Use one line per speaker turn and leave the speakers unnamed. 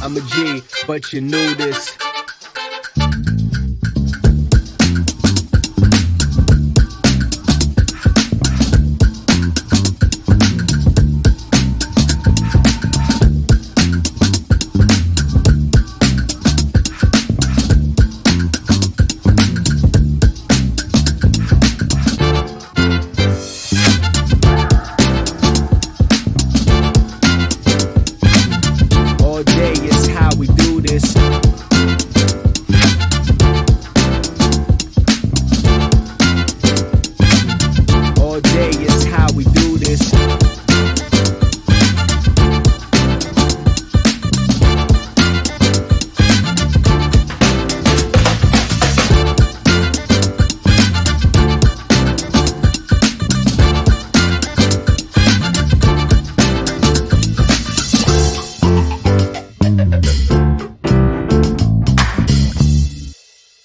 I'm a G, but you knew this. All day is how we do this.